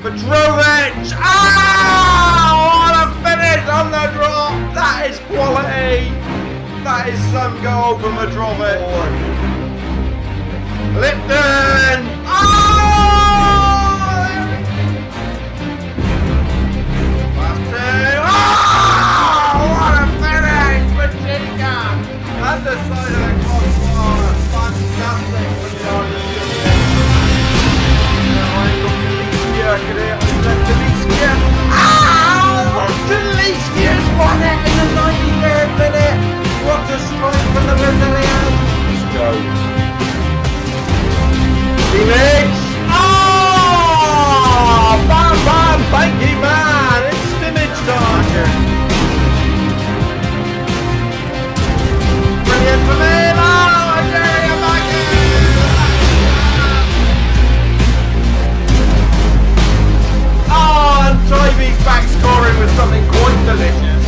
Petrie! Ah! What a finish on the drop! That is quality! That is some goal from Petrie. Lipton! Oh! Last two! Oh! What a finish! Majestic! And the side of the crossbar. Fantastic when you are doing it. Delicious won it in the 93rd minute. What a strike from the Brazilian. Let's go. Felix. Oh! Bam bam, thank you man. It's Stimage time. Brilliant for me. Oh, I'm getting it back in. Oh, and Tybee's back scoring with something quite delicious.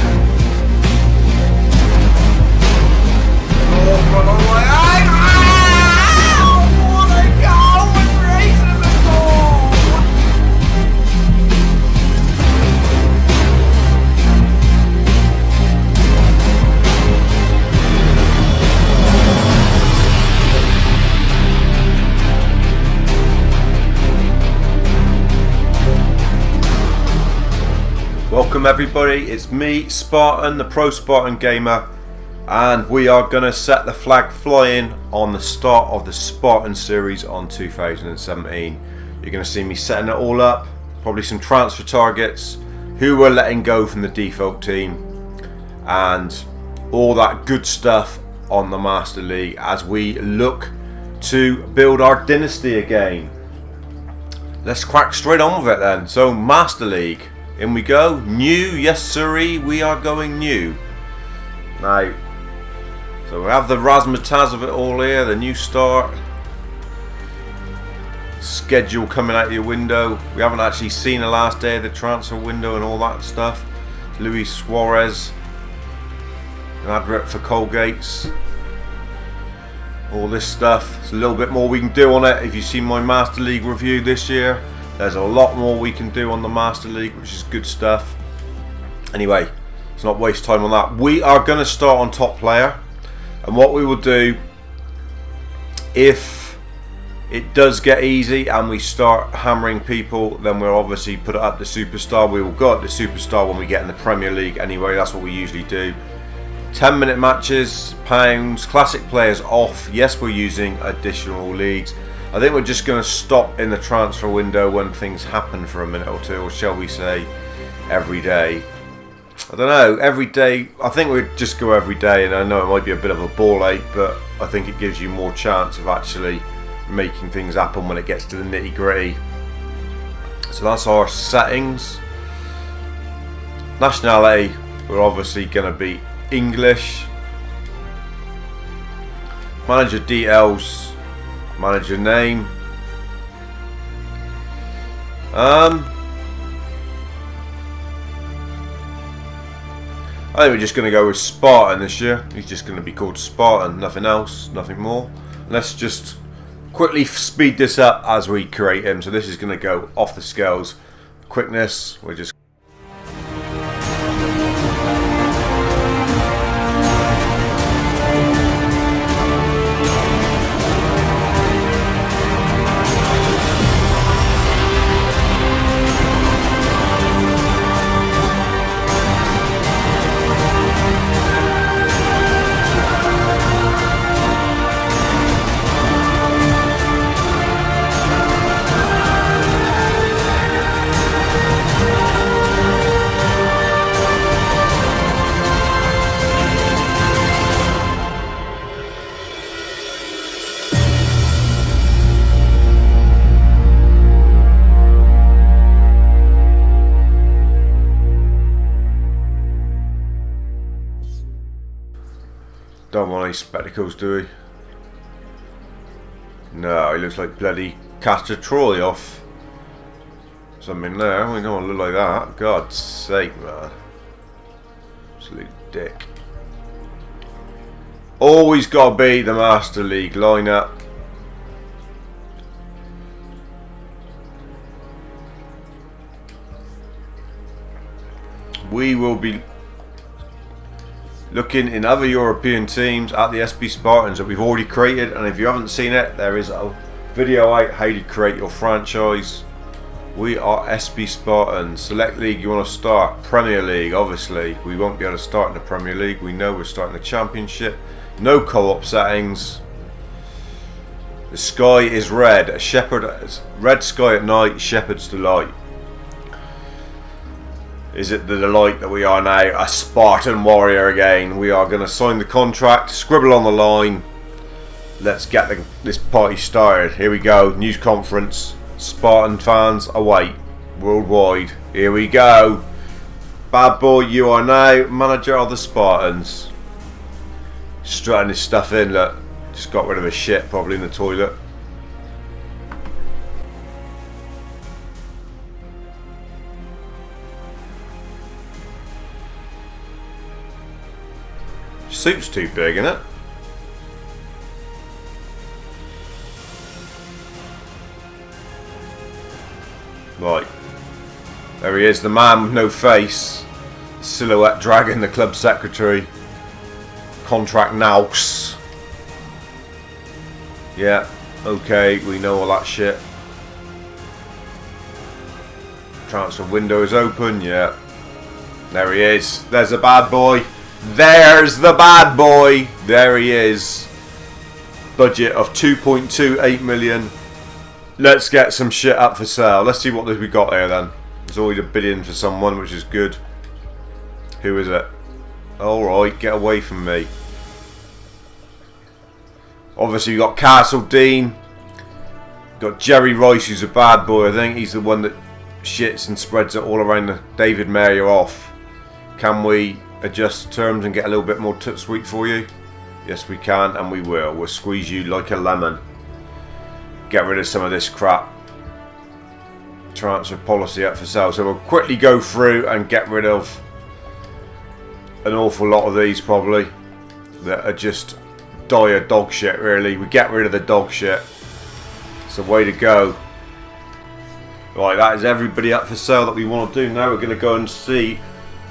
Oh, from all the way. What a goal with raising the ball. Welcome everybody, it's me, Spartan, the ProSpartanGamer, and we are going to set the flag flying on the start of the Spartan series on 2017. You're going to see me setting it all up, probably some transfer targets, who we're letting go from the default team, and all that good stuff on the Master League as we look to build our dynasty again. Let's crack straight on with it then. So Master League. In we go. New, yes sirree, we are going new. Now, so we have the razzmatazz of it all here, the new start. Schedule coming out of your window. We haven't actually seen the last day of the transfer window and all that stuff. Luis Suarez. An advert for Colgate's. All this stuff. There's a little bit more we can do on it. If you've seen my Master League review this year, there's a lot more we can do on the Master League, which is good stuff. Anyway, let's not waste time on that. We are going to start on top player. And what we will do, if it does get easy and we start hammering people, then we'll obviously put it up to superstar. We will go up to superstar when we get in the Premier League anyway. That's what we usually do. 10-minute matches, pounds, classic players off. Yes, we're using additional leagues. I think we're just going to stop in the transfer window when things happen for a minute or two, or shall we say every day. I don't know, every day, I think we'd just go every day, and I know it might be a bit of a ball ache, but I think it gives you more chance of actually making things happen when it gets to the nitty gritty. So that's our settings. Nationality, we're obviously going to be English. Manager details. Manager name. I think we're just going to go with Spartan this year. He's just going to be called Spartan, nothing else, nothing more. Let's just quickly speed this up as we create him. So this is going to go off the scales. Quickness, we're just don't want any spectacles, do we? No, he looks like bloody Castor Troy off something there. We don't want to look like that. God's sake, man. Absolute dick. Always got to be the Master League lineup. we will be looking in other European teams at the SB Spartans that we've already created, and if you haven't seen it, there is a video out how to create your franchise. We are SB Spartans. Select league you want to start. Premier League, obviously. We won't be able to start in the Premier League. We know we're starting the Championship. No co-op settings. The sky is red. A shepherd, red sky at night, shepherd's delight. Is it the delight that we are now a Spartan warrior again? We are going to sign the contract, scribble on the line. Let's get this party started. Here we go. News conference. Spartan fans await worldwide. Here we go. Bad boy, you are now manager of the Spartans. Strutting his stuff in, look. Just got rid of his shit probably in the toilet. Suit's too big, isn't it? Right. There he is, the man with no face. Silhouette dragon, the club secretary. Contract nous. Yeah, okay, we know all that shit. Transfer window is open, yeah. There he is. There's the bad boy. There's the bad boy. There he is. Budget of 2.28 million. Let's get some shit up for sale. Let's see what we got here then. There's always a bid in for someone, which is good. Who is it? Alright, get away from me. Obviously, we've got Castle Dean. Got Jerry Rice, who's a bad boy. I think he's the one that shits and spreads it all around the David Mayer off. Can we adjust terms and get a little bit more toot sweet for you? Yes, we can, and we will. We'll squeeze you like a lemon. Get rid of some of this crap. Transfer policy up for sale. So we'll quickly go through and get rid of an awful lot of these probably that are just dire dog shit really. We get rid of the dog shit. It's the way to go. Right, that is everybody up for sale that we want to do. Now we're going to go and see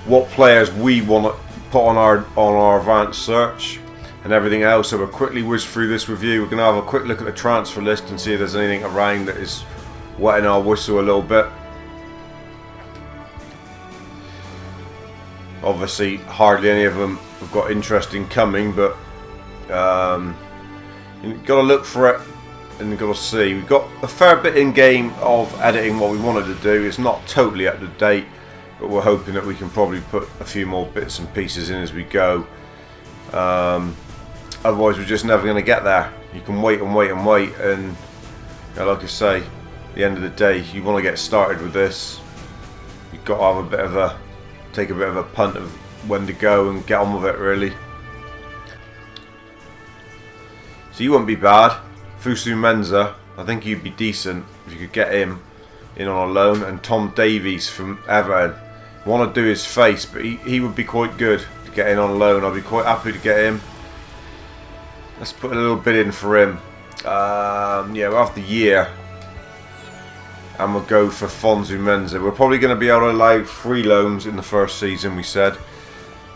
what players we want to put on our advanced search and everything else. So we'll quickly whiz through this review. We're going to have a quick look at the transfer list and see if there's anything around that is wetting our whistle a little bit. Obviously hardly any of them have got interest in coming, but you've got to look for it and you've got to see. We've got a fair bit in game of editing what we wanted to do. It's not totally up to date, but we're hoping that we can probably put a few more bits and pieces in as we go. Otherwise we're just never going to get there. You can wait and wait and wait, and like I say, at the end of the day, you want to get started with this, you've got to have a bit of a take a bit of a punt of when to go and get on with it really. So you wouldn't be bad. Fusu Menza, I think you'd be decent if you could get him in on a loan. And Tom Davies from Everton. Want to do his face, but he would be quite good to get in on loan. I'd be quite happy to get him. Let's put a little bit in for him. Yeah, we'll have the year. And we'll go for Fonzu Menza. We're probably going to be able to allow 3 loans in the first season, we said.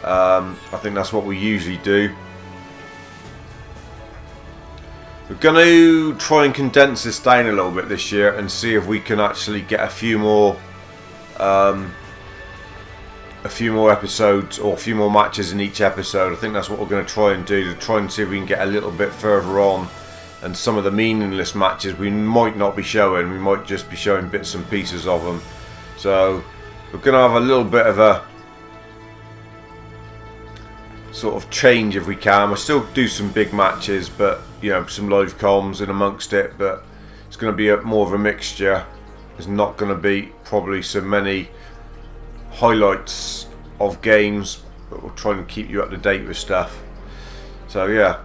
I think that's what we usually do. We're going to try and condense this down a little bit this year and see if we can actually get a few more episodes or a few more matches in each episode. I think that's what we're going to try and do, to try and see if we can get a little bit further on. And some of the meaningless matches we might not be showing. We might just be showing bits and pieces of them. So we're going to have a little bit of a sort of change if we can. We'll still do some big matches, but you know, some live comms in amongst it. But it's going to be more of a mixture. There's not going to be probably so many highlights of games, but we'll try and keep you up to date with stuff. So yeah.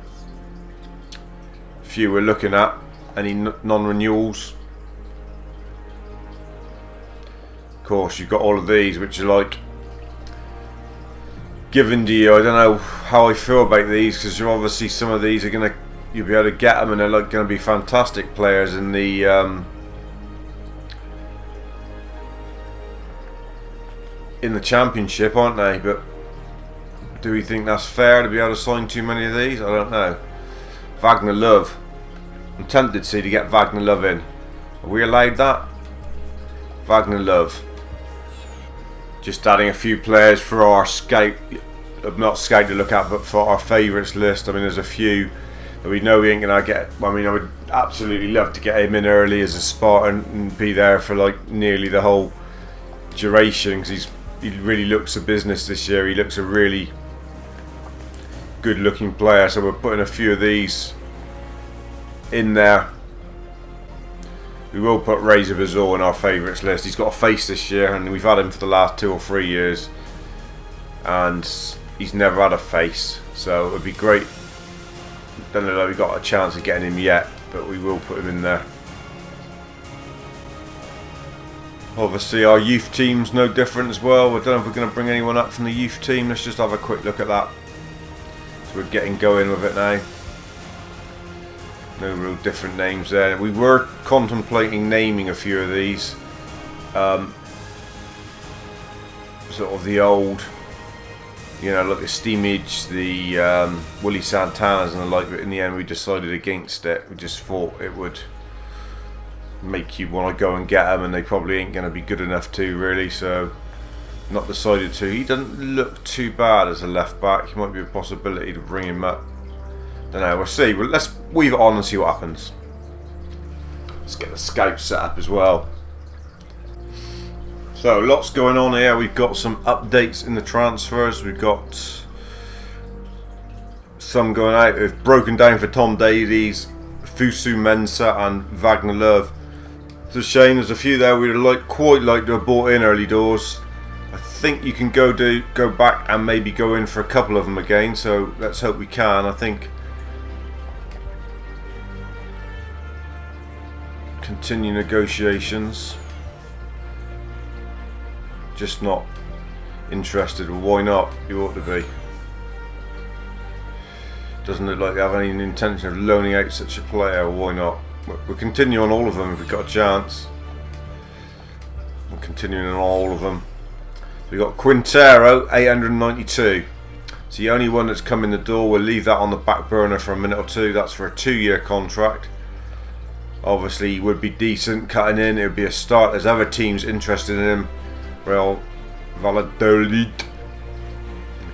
Few we're looking at. Any non-renewals? Of course, you've got all of these, which are like given to you. I don't know how I feel about these, because you're obviously some of these are gonna, you'll be able to get them, and they're like going to be fantastic players in the in the championship, aren't they? But do we think that's fair to be able to sign too many of these? I don't know. Wagner Love. I'm tempted to get Wagner Love in. Are we allowed that? Wagner Love. Just adding a few players for our scout, not scout to look at, but for our favourites list. I mean, there's a few that we know we ain't gonna get. I mean, I would absolutely love to get him in early as a Spartan and be there for like nearly the whole duration, because he really looks a business this year. He looks a really good looking player, so we're putting a few of these in there. We will put Razor Bazaar in our favourites list. He's got a face this year, and we've had him for the last 2 or 3 years, and he's never had a face, so it would be great. Don't know that we got a chance of getting him yet, but we will put him in there. Obviously our youth team's no different as well. I don't know if we're going to bring anyone up from the youth team. Let's just have a quick look at that. So we're getting going with it now. No real different names there. We were contemplating naming a few of these. Sort of the old, you know, like the Steamage, the Willie Santanas and the like, but in the end we decided against it. We just thought it would make you want to go and get them, and they probably ain't going to be good enough to, really, so not decided to. He doesn't look too bad as a left back. He might be a possibility to bring him up. Don't know, we'll see. Well, let's weave it on and see what happens. Let's get the scout set up as well. So lots going on here. We've got some updates in the transfers. We've got some going out. We've broken down for Tom Davies, Fusu Mensah and Wagner Love. It's a shame there's a few there we'd quite like to have bought in early doors. I think you can go back and maybe go in for a couple of them again, so let's hope we can. I think continue negotiations. Just not interested. Well, why not? You ought to be. Doesn't look like they have any intention of loaning out such a player. Why not? We'll continue on all of them if we've got a chance. We're continuing on all of them. We've got Quintero, 892. It's the only one that's come in the door. We'll leave that on the back burner for a minute or two. That's for a 2-year contract. Obviously, he would be decent cutting in. It would be a start. There's other teams interested in him. Real Valladolid.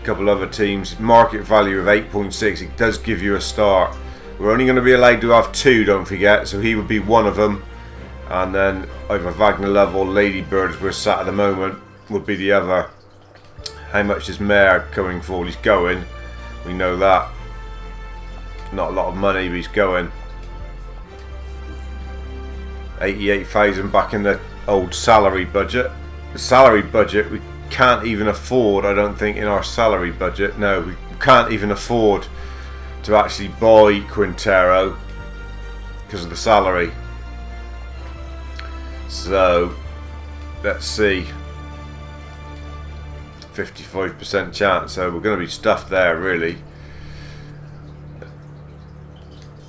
A couple other teams. Market value of 8.6. It does give you a start. We're only going to be allowed to have 2, don't forget. So he would be one of them. And then either Wagner Love or Ladybird, as we're sat at the moment, would be the other. How much is Mayor going for? He's going. We know that. Not a lot of money, but he's going. 88,000 back in the old salary budget. The salary budget we can't even afford, I don't think, in our salary budget. No, we can't even afford to actually buy Quintero because of the salary. So let's see. 55% chance, so we're going to be stuffed there, really.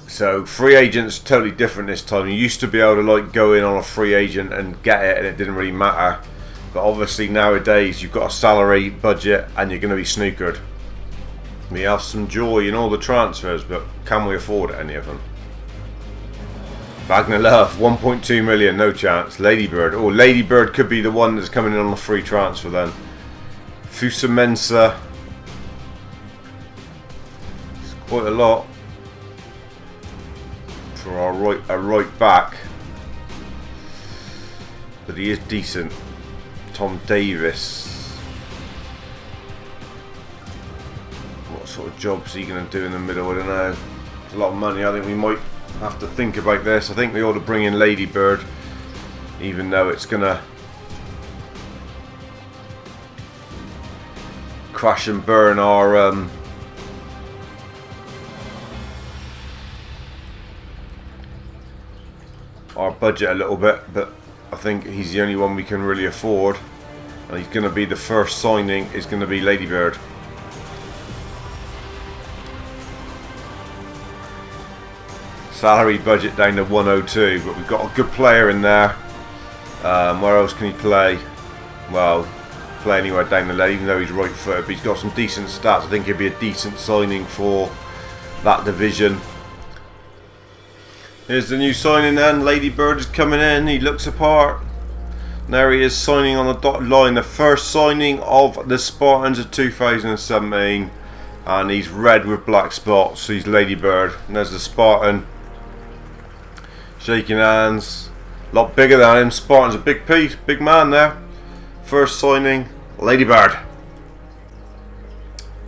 So free agent's totally different this time. You used to be able to go in on a free agent and get it, and it didn't really matter. But obviously nowadays you've got a salary budget and you're going to be snookered. We have some joy in all the transfers, but can we afford any of them? Wagner Love, 1.2 million, no chance. Ladybird, oh, Ladybird could be the one that's coming in on a free transfer then. Fusa Mensah, it's quite a lot for our right back, but he is decent. Tom Davis, what sort of job's he going to do in the middle? I don't know. It's a lot of money. I think we might have to think about this. I think we ought to bring in Ladybird, even though it's going to crash and burn our budget a little bit, but I think he's the only one we can really afford, and he's going to be the first signing. Is going to be Ladybird. Salary budget down to 102, but we've got a good player in there. Where else can he play? Well, play anywhere down the lane, even though he's right-footed. But he's got some decent stats. I think he'd be a decent signing for that division. Here's the new signing then. Ladybird is coming in. He looks apart. There he is, signing on the dotted line. The first signing of the Spartans of 2017. And he's red with black spots. He's Ladybird. And there's the Spartan. Shaking hands. A lot bigger than him. Spartan's a big piece. Big man there. First signing, Ladybird.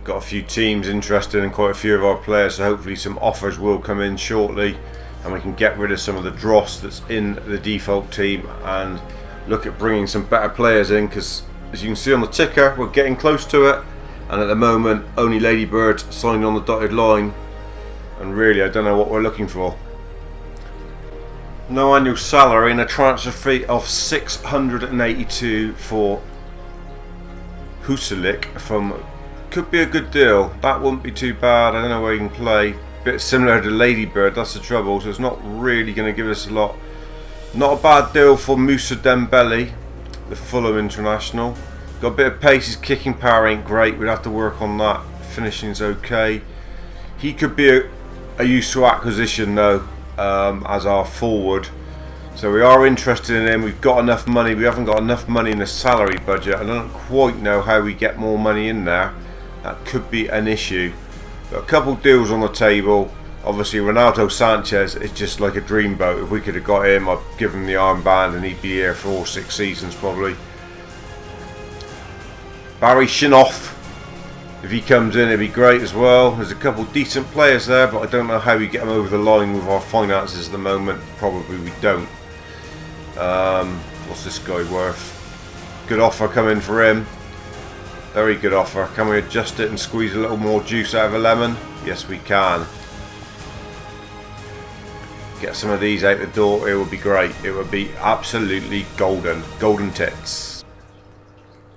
Got a few teams interested in quite a few of our players. So hopefully some offers will come in shortly. And we can get rid of some of the dross that's in the default team. And look at bringing some better players in, because as you can see on the ticker, we're getting close to it, and at the moment only Ladybird signed on the dotted line, and really I don't know what we're looking for. No annual salary and a transfer fee of 682 for Husalik from, could be a good deal. That wouldn't be too bad. I don't know where he can play. Bit similar to Ladybird, that's the trouble, so it's not really going to give us a lot. Not a bad deal for Moussa Dembele, the Fulham international. Got a bit of pace, his kicking power ain't great, we'd have to work on that. Finishing's okay. He could be a useful acquisition though, as our forward. So we are interested in him. We've got enough money, we haven't got enough money in the salary budget. I don't quite know how we get more money in there. That could be an issue. Got a couple deals on the table. Obviously Ronaldo Sanchez is just like a dreamboat. If we could have got him, I'd give him the armband and he'd be here for all 6 seasons probably. Barry Shinoff, if he comes in, it'd be great as well. There's a couple decent players there, but I don't know how we get them over the line with our finances at the moment. Probably we don't. What's this guy worth? Good offer coming for him. Very good offer. Can we adjust it and squeeze a little more juice out of a lemon? Yes we can. Get some of these out the door, it would be great. It would be absolutely golden. Golden tits.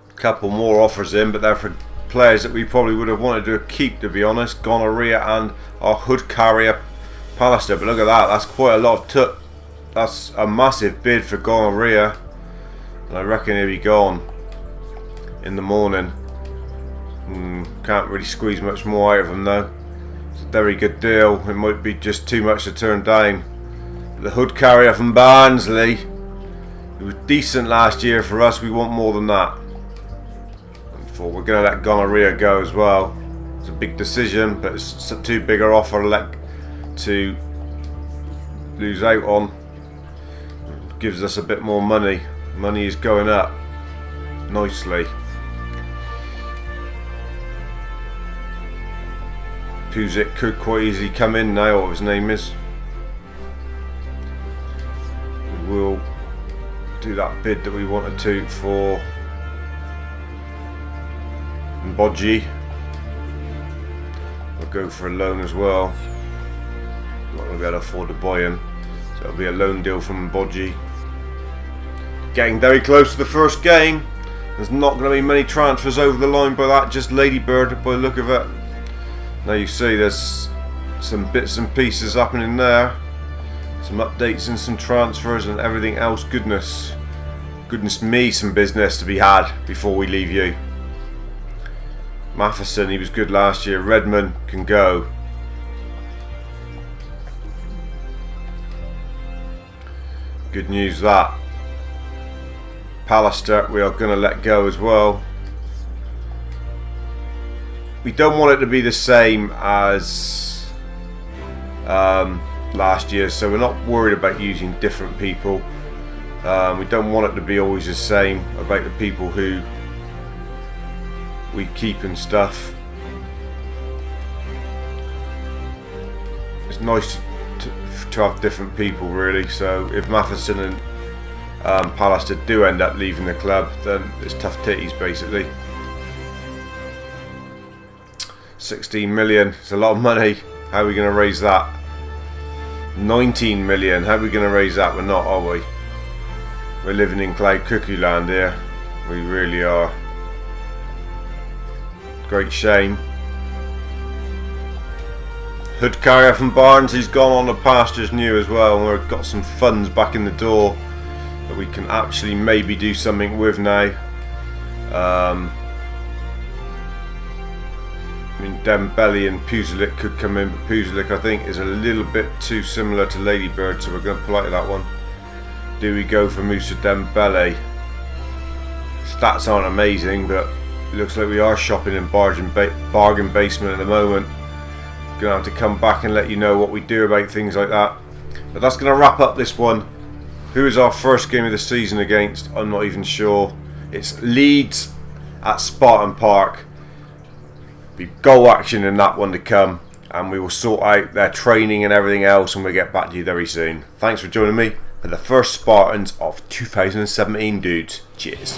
A couple more offers in, but they're for players that we probably would have wanted to keep, to be honest. Gonorrhea and our hood carrier Pallister. But look at that, that's quite a lot of that's a massive bid for Gonorrhea. And I reckon he'll be gone in the morning. Can't really squeeze much more out of him though. It's a very good deal. It might be just too much to turn down. The hood carrier from Barnsley, it was decent last year for us. We want more than that. We're going to let Gonorrhea go as well. It's a big decision, but it's a too big an offer to lose out on. It gives us a bit more money. Money is going up nicely. Pusic could quite easily come in now, what his name is. We'll do that bid that we wanted to for Mbodji. We'll go for a loan as well. Not going to be able to afford to buy him, so it'll be a loan deal from Mbodji. Getting very close to the first game. There's not going to be many transfers over the line by that, just Ladybird by the look of it. Now you see there's some bits and pieces happening there. Some updates and some transfers and everything else. Goodness me, some business to be had before we leave you. Matheson, he was good last year. Redmond can go. Good news that. Pallister we are going to let go as well. We don't want it to be the same as last year, so we're not worried about using different people. We don't want it to be always the same about the people who we keep and stuff. It's nice to have different people really, so if Matheson and Pallister do end up leaving the club, then it's tough titties basically. 16 million, it's a lot of money. How are we going to raise that? 19 million, how are we going to raise that? We're not, are we? We're living in cloud cuckoo land here. We really are. Great shame. Hood carrier from Barnes, he's gone on the pastures new as well, and we've got some funds back in the door that we can actually maybe do something with now. I mean, Dembele and Puzelik could come in, but Puzelik I think is a little bit too similar to Ladybird, so we're going to pull out of that one. Do we go for Moussa Dembele? Stats aren't amazing, but it looks like we are shopping in bargain basement at the moment. Gonna have to come back and let you know what we do about things like that. But that's going to wrap up this one. Who is our first game of the season against? I'm not even sure. It's Leeds at Spartan Park. Be goal action in that one to come, and we will sort out their training and everything else, and we'll get back to you very soon. Thanks for joining me for the first Spartans of 2017, dudes. Cheers.